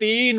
3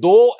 2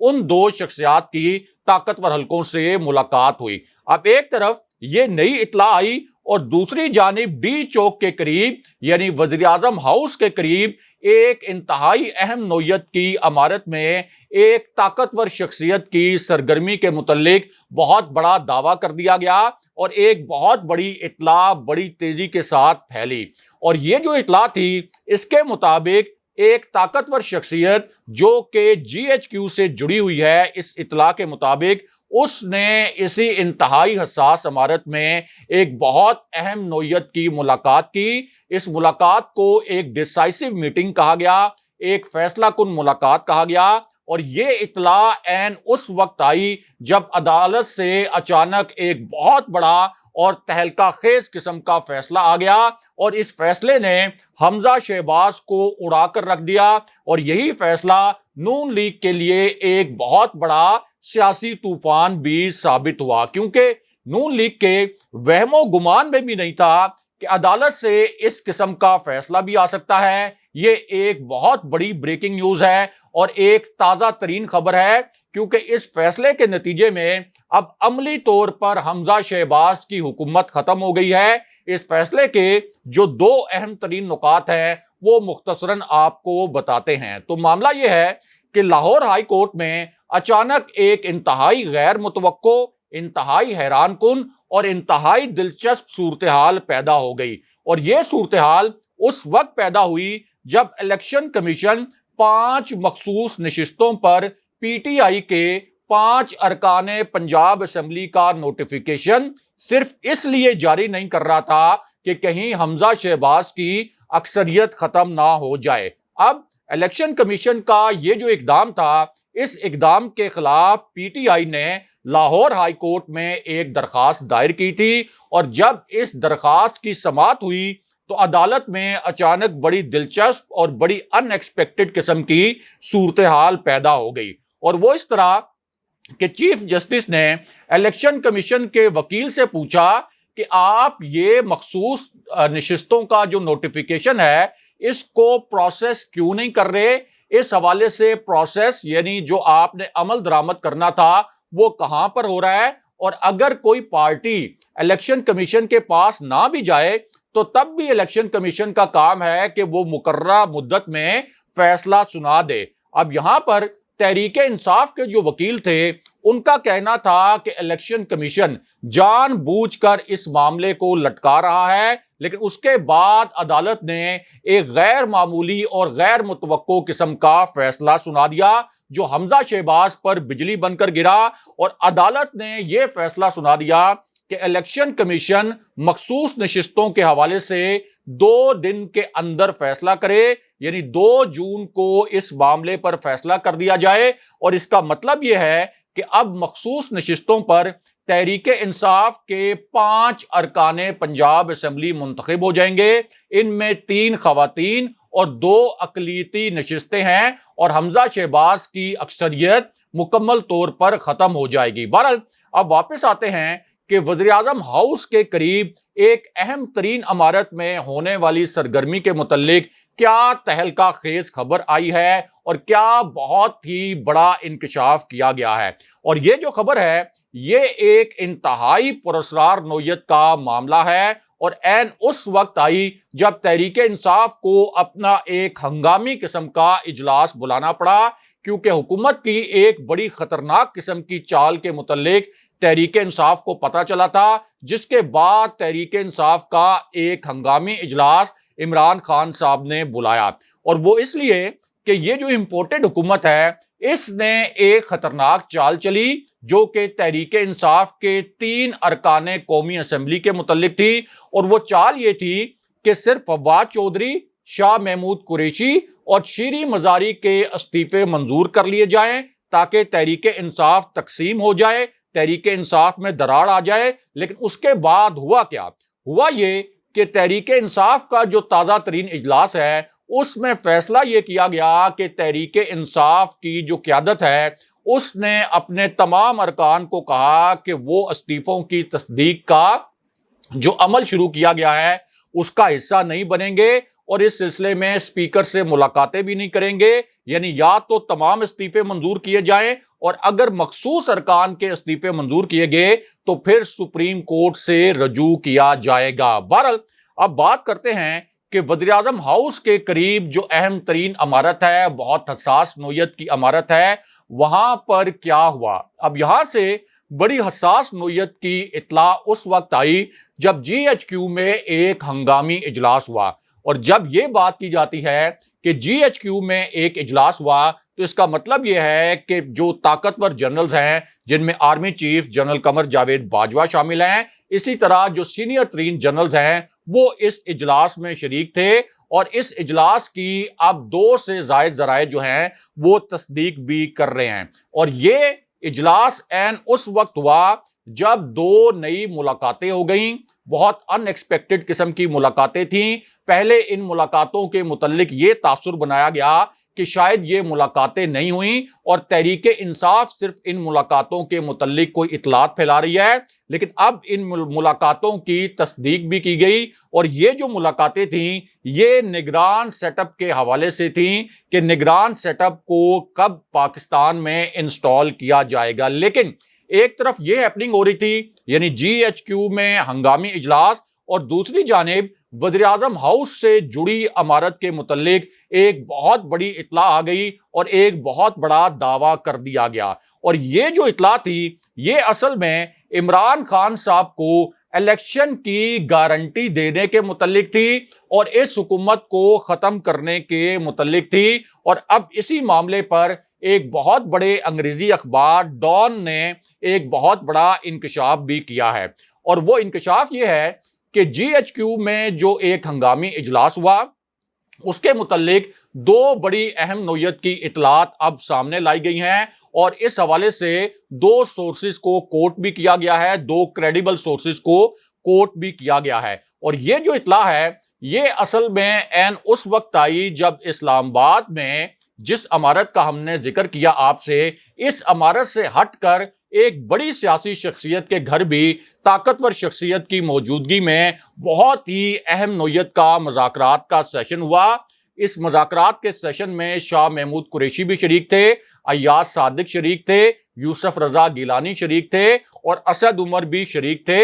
ان دو شخصیات کی طاقتور حلقوں سے ملاقات ہوئی۔ اب ایک طرف یہ نئی اطلاع آئی اور دوسری جانب ڈی چوک کے قریب یعنی وزیر اعظم ہاؤس کے قریب ایک انتہائی اہم نوعیت کی عمارت میں ایک طاقتور شخصیت کی سرگرمی کے متعلق بہت بڑا دعویٰ کر دیا گیا اور ایک بہت بڑی اطلاع بڑی تیزی کے ساتھ پھیلی۔ اور یہ جو اطلاع تھی اس کے مطابق ایک طاقتور شخصیت جو کہ جی ایچ کیو سے جڑی ہوئی ہے، اس اطلاع کے مطابق اس نے اسی انتہائی حساس عمارت میں ایک بہت اہم نوعیت کی ملاقات کی۔ اس ملاقات کو ایک ڈیسائسو میٹنگ کہا گیا، ایک فیصلہ کن ملاقات کہا گیا، اور یہ اطلاع عین اس وقت آئی جب عدالت سے اچانک ایک بہت بڑا اور تہلکہ خیز قسم کا فیصلہ آ گیا، اور اس فیصلے نے حمزہ شہباز کو اڑا کر رکھ دیا، اور یہی فیصلہ نون لیگ کے لیے ایک بہت بڑا سیاسی طوفان بھی ثابت ہوا، کیونکہ نون لیگ کے وہم و گمان میں بھی نہیں تھا کہ عدالت سے اس قسم کا فیصلہ بھی آ سکتا ہے۔ یہ ایک بہت بڑی بریکنگ نیوز ہے اور ایک تازہ ترین خبر ہے، کیونکہ اس فیصلے کے نتیجے میں اب عملی طور پر حمزہ شہباز کی حکومت ختم ہو گئی ہے۔ اس فیصلے کے جو دو اہم ترین نکات ہیں وہ مختصراً آپ کو بتاتے ہیں۔ تو معاملہ یہ ہے کہ لاہور ہائی کورٹ میں اچانک ایک انتہائی غیر متوقع، انتہائی حیران کن اور انتہائی دلچسپ صورتحال پیدا ہو گئی، اور یہ صورتحال اس وقت پیدا ہوئی جب الیکشن کمیشن 5 مخصوص نشستوں پر پی ٹی آئی کے 5 ارکان پنجاب اسمبلی کا نوٹیفیکیشن صرف اس لیے جاری نہیں کر رہا تھا کہ کہیں حمزہ شہباز کی اکثریت ختم نہ ہو جائے۔ اب الیکشن کمیشن کا یہ جو اقدام تھا، اس اقدام کے خلاف پی ٹی آئی نے لاہور ہائی کورٹ میں ایک درخواست دائر کی تھی، اور جب اس درخواست کی سماعت ہوئی تو عدالت میں اچانک بڑی دلچسپ اور بڑی ان ایکسپیکٹڈ قسم کی صورتحال پیدا ہو گئی، اور وہ اس طرح کہ چیف جسٹس نے الیکشن کمیشن کے وکیل سے پوچھا کہ آپ یہ مخصوص نشستوں کا جو نوٹیفیکیشن ہے اس کو پروسیس کیوں نہیں کر رہے؟ اس حوالے سے پروسیس یعنی جو آپ نے عمل درآمد کرنا تھا وہ کہاں پر ہو رہا ہے؟ اور اگر کوئی پارٹی الیکشن کمیشن کے پاس نہ بھی جائے تو تب بھی الیکشن کمیشن کا کام ہے کہ وہ مقررہ مدت میں فیصلہ سنا دے۔ اب یہاں پر تحریک انصاف کے جو وکیل تھے ان کا کہنا تھا کہ الیکشن کمیشن جان بوجھ کر اس معاملے کو لٹکا رہا ہے، لیکن اس کے بعد عدالت نے ایک غیر معمولی اور غیر متوقع قسم کا فیصلہ سنا دیا جو حمزہ شہباز پر بجلی بن کر گرا، اور عدالت نے یہ فیصلہ سنا دیا کہ الیکشن کمیشن مخصوص نشستوں کے حوالے سے 2 دن کے اندر فیصلہ کرے، یعنی 2 جون کو اس معاملے پر فیصلہ کر دیا جائے۔ اور اس کا مطلب یہ ہے کہ اب مخصوص نشستوں پر تحریک انصاف کے 5 ارکان پنجاب اسمبلی منتخب ہو جائیں گے، ان میں 3 خواتین اور 2 اقلیتی نشستیں ہیں، اور حمزہ شہباز کی اکثریت مکمل طور پر ختم ہو جائے گی۔ بہرحال اب واپس آتے ہیں کہ وزیر اعظم ہاؤس کے قریب ایک اہم ترین عمارت میں ہونے والی سرگرمی کے متعلق کیا تہلکہ خیز خبر آئی ہے اور کیا بہت ہی بڑا انکشاف کیا گیا ہے۔ اور یہ جو خبر ہے یہ ایک انتہائی پراسرار نوعیت کا معاملہ ہے، اور عین اس وقت آئی جب تحریک انصاف کو اپنا ایک ہنگامی قسم کا اجلاس بلانا پڑا، کیونکہ حکومت کی ایک بڑی خطرناک قسم کی چال کے متعلق تحریک انصاف کو پتہ چلا تھا، جس کے بعد تحریک انصاف کا ایک ہنگامی اجلاس عمران خان صاحب نے بلایا، اور وہ اس لیے کہ یہ جو امپورٹڈ حکومت ہے اس نے ایک خطرناک چال چلی جو کہ تحریک انصاف کے 3 ارکان قومی اسمبلی کے متعلق تھی، اور وہ چال یہ تھی کہ صرف فواد چودھری، شاہ محمود قریشی اور شیریں مزاری کے استعفے منظور کر لیے جائیں تاکہ تحریک انصاف تقسیم ہو جائے، تحریک انصاف میں دراڑ آ جائے۔ لیکن اس کے بعد ہوا کیا؟ ہوا یہ کہ تحریک انصاف کا جو تازہ ترین اجلاس ہے اس میں فیصلہ یہ کیا گیا کہ تحریک انصاف کی جو قیادت ہے اس نے اپنے تمام ارکان کو کہا کہ وہ استعفوں کی تصدیق کا جو عمل شروع کیا گیا ہے اس کا حصہ نہیں بنیں گے، اور اس سلسلے میں اسپیکر سے ملاقاتیں بھی نہیں کریں گے، یعنی یا تو تمام استعفے منظور کیے جائیں اور اگر مخصوص ارکان کے استعفے منظور کیے گئے تو پھر سپریم کورٹ سے رجوع کیا جائے گا۔ بہرحال اب بات کرتے ہیں کہ وزیر اعظم ہاؤس کے قریب جو اہم ترین عمارت ہے، بہت حساس نوعیت کی عمارت ہے، وہاں پر کیا ہوا۔ اب یہاں سے بڑی حساس نوعیت کی اطلاع اس وقت آئی جب جی ایچ کیو میں ایک ہنگامی اجلاس ہوا، اور جب یہ بات کی جاتی ہے کہ جی ایچ کیو میں ایک اجلاس ہوا تو اس کا مطلب یہ ہے کہ جو طاقتور جنرلز ہیں، جن میں army chief general Qamar Javed Bajwa شامل ہیں، اسی طرح جو سینئر ترین جنرلز ہیں وہ اس اجلاس میں شریک تھے، اور اس اجلاس کی اب 2 سے زائد ذرائع جو ہیں وہ تصدیق بھی کر رہے ہیں۔ اور یہ اجلاس عین اس وقت ہوا جب 2 نئی ملاقاتیں ہو گئیں، بہت ان ایکسپیکٹڈ قسم کی ملاقاتیں تھیں۔ پہلے ان ملاقاتوں کے متعلق یہ تاثر بنایا گیا کہ شاید یہ ملاقاتیں نہیں ہوئیں اور تحریک انصاف صرف ان ملاقاتوں کے متعلق کوئی اطلاعات پھیلا رہی ہے، لیکن اب ان ملاقاتوں کی تصدیق بھی کی گئی، اور یہ جو ملاقاتیں تھیں یہ نگران سیٹ اپ کے حوالے سے تھیں کہ نگران سیٹ اپ کو کب پاکستان میں انسٹال کیا جائے گا۔ لیکن ایک طرف یہ ہیپننگ ہو رہی تھی، یعنی جی ایچ کیو میں ہنگامی اجلاس، اور دوسری جانب وزیر اعظم ہاؤس سے جڑی عمارت کے متعلق ایک بہت بڑی اطلاع آ گئی اور ایک بہت بڑا دعویٰ کر دیا گیا، اور یہ جو اطلاع تھی یہ اصل میں عمران خان صاحب کو الیکشن کی گارنٹی دینے کے متعلق تھی اور اس حکومت کو ختم کرنے کے متعلق تھی۔ اور اب اسی معاملے پر ایک بہت بڑے انگریزی اخبار ڈان نے ایک بہت بڑا انکشاف بھی کیا ہے، اور وہ انکشاف یہ ہے کہ جی ایچ کیو میں جو ایک ہنگامی اجلاس ہوا اس کے متعلق 2 بڑی اہم نوعیت کی اطلاعات اب سامنے لائی گئی ہیں، اور اس حوالے سے 2 سورسز کو کوٹ بھی کیا گیا ہے، 2 کریڈیبل سورسز کو کوٹ بھی کیا گیا ہے۔ اور یہ جو اطلاع ہے یہ اصل میں عین اس وقت آئی جب اسلام آباد میں جس عمارت کا ہم نے ذکر کیا آپ سے، اس عمارت سے ہٹ کر ایک بڑی سیاسی شخصیت کے گھر بھی طاقتور شخصیت کی موجودگی میں بہت ہی اہم نوعیت کا مذاکرات کا سیشن ہوا۔ اس مذاکرات کے سیشن میں شاہ محمود قریشی بھی شریک تھے، ایاز صادق شریک تھے، یوسف رضا گیلانی شریک تھے، اور اسد عمر بھی شریک تھے،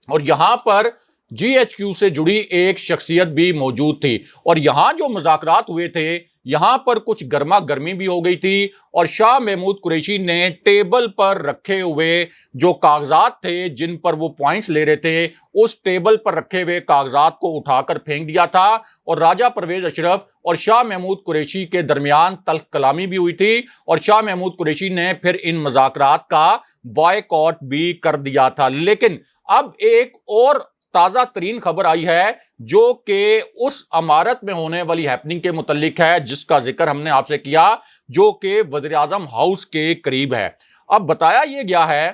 اور یہاں پر جی ایچ کیو سے جڑی ایک شخصیت بھی موجود تھی۔ اور یہاں جو مذاکرات ہوئے تھے یہاں پر کچھ گرما گرمی بھی ہو گئی تھی، اور شاہ محمود قریشی نے ٹیبل پر رکھے ہوئے جو کاغذات تھے جن پر وہ پوائنٹس لے رہے تھے، اس ٹیبل پر رکھے ہوئے کاغذات کو اٹھا کر پھینک دیا تھا، اور راجہ پرویز اشرف اور شاہ محمود قریشی کے درمیان تلخ کلامی بھی ہوئی تھی، اور شاہ محمود قریشی نے پھر ان مذاکرات کا بائیکاٹ بھی کر دیا تھا۔ لیکن اب ایک اور تازہ ترین خبر آئی ہے جو کہ اس عمارت میں ہونے والی ہیپننگ کے متعلق ہے جس کا ذکر ہم نے آپ سے کیا، جو کہ وزیر اعظم ہاؤس کے قریب ہے۔ اب بتایا یہ گیا ہے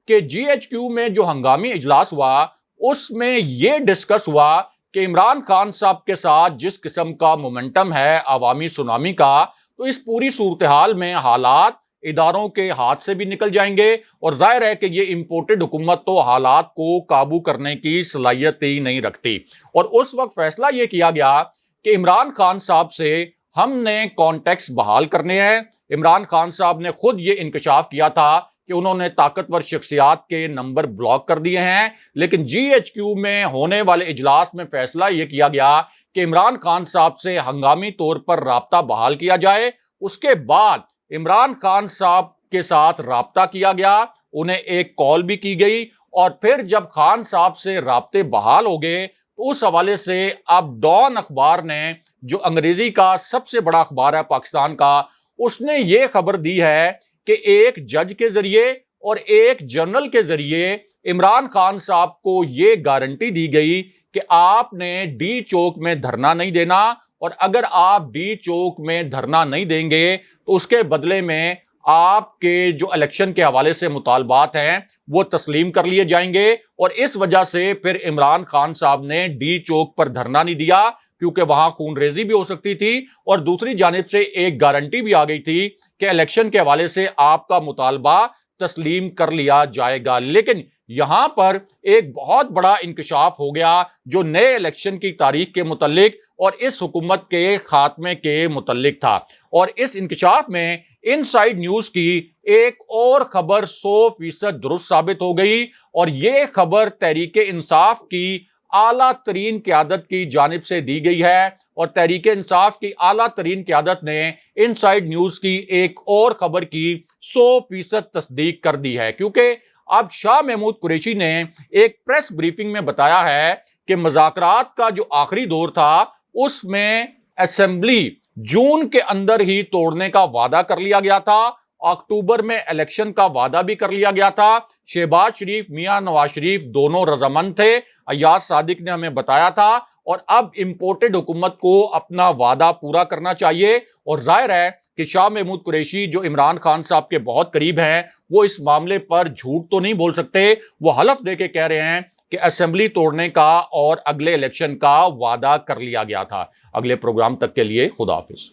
کہ جی ایچ کیو میں جو ہنگامی اجلاس ہوا اس میں یہ ڈسکس ہوا کہ عمران خان صاحب کے ساتھ جس قسم کا مومنٹم ہے عوامی سونامی کا، تو اس پوری صورتحال میں حالات اداروں کے ہاتھ سے بھی نکل جائیں گے، اور ظاہر ہے کہ یہ امپورٹڈ حکومت تو حالات کو قابو کرنے کی صلاحیت ہی نہیں رکھتی۔ اور اس وقت فیصلہ یہ کیا گیا کہ عمران خان صاحب سے ہم نے کانٹیکٹس بحال کرنے ہیں۔ عمران خان صاحب نے خود یہ انکشاف کیا تھا کہ انہوں نے طاقتور شخصیات کے نمبر بلاک کر دیے ہیں، لیکن جی ایچ کیو میں ہونے والے اجلاس میں فیصلہ یہ کیا گیا کہ عمران خان صاحب سے ہنگامی طور پر رابطہ بحال کیا جائے۔ اس کے بعد عمران خان صاحب کے ساتھ رابطہ کیا گیا، انہیں ایک کال بھی کی گئی، اور پھر جب خان صاحب سے رابطے بحال ہو گئے تو اس حوالے سے اب ڈان اخبار نے، جو انگریزی کا سب سے بڑا اخبار ہے پاکستان کا، اس نے یہ خبر دی ہے کہ ایک جج کے ذریعے اور ایک جنرل کے ذریعے عمران خان صاحب کو یہ گارنٹی دی گئی کہ آپ نے ڈی چوک میں دھرنا نہیں دینا، اور اگر آپ ڈی چوک میں دھرنا نہیں دیں گے تو اس کے بدلے میں آپ کے جو الیکشن کے حوالے سے مطالبات ہیں وہ تسلیم کر لیے جائیں گے۔ اور اس وجہ سے پھر عمران خان صاحب نے ڈی چوک پر دھرنا نہیں دیا، کیونکہ وہاں خون ریزی بھی ہو سکتی تھی، اور دوسری جانب سے ایک گارنٹی بھی آ گئی تھی کہ الیکشن کے حوالے سے آپ کا مطالبہ تسلیم کر لیا جائے گا۔ لیکن یہاں پر ایک بہت بڑا انکشاف ہو گیا جو نئے الیکشن کی تاریخ کے متعلق اور اس حکومت کے خاتمے کے متعلق تھا، اور اس انکشاف میں ان سائیڈ نیوز کی ایک اور خبر 100% درست ثابت ہو گئی، اور یہ خبر تحریک انصاف کی اعلیٰ ترین قیادت کی جانب سے دی گئی ہے، اور تحریک انصاف کی اعلیٰ ترین قیادت نے ان سائیڈ نیوز کی ایک اور خبر کی 100% تصدیق کر دی ہے، کیونکہ اب شاہ محمود قریشی نے ایک پریس بریفنگ میں بتایا ہے کہ مذاکرات کا جو آخری دور تھا اس میں اسمبلی جون کے اندر ہی توڑنے کا وعدہ کر لیا گیا تھا، اکتوبر میں الیکشن کا وعدہ بھی کر لیا گیا تھا، شہباز شریف میاں نواز شریف دونوں رضامند تھے، ایاز صادق نے ہمیں بتایا تھا، اور اب امپورٹڈ حکومت کو اپنا وعدہ پورا کرنا چاہیے، اور ظاہر ہے کہ شاہ محمود قریشی جو عمران خان صاحب کے بہت قریب ہیں وہ اس معاملے پر جھوٹ تو نہیں بول سکتے، وہ حلف دے کے کہہ رہے ہیں کہ اسمبلی توڑنے کا اور اگلے الیکشن کا وعدہ کر لیا گیا تھا۔ اگلے پروگرام تک کے لیے خدا حافظ۔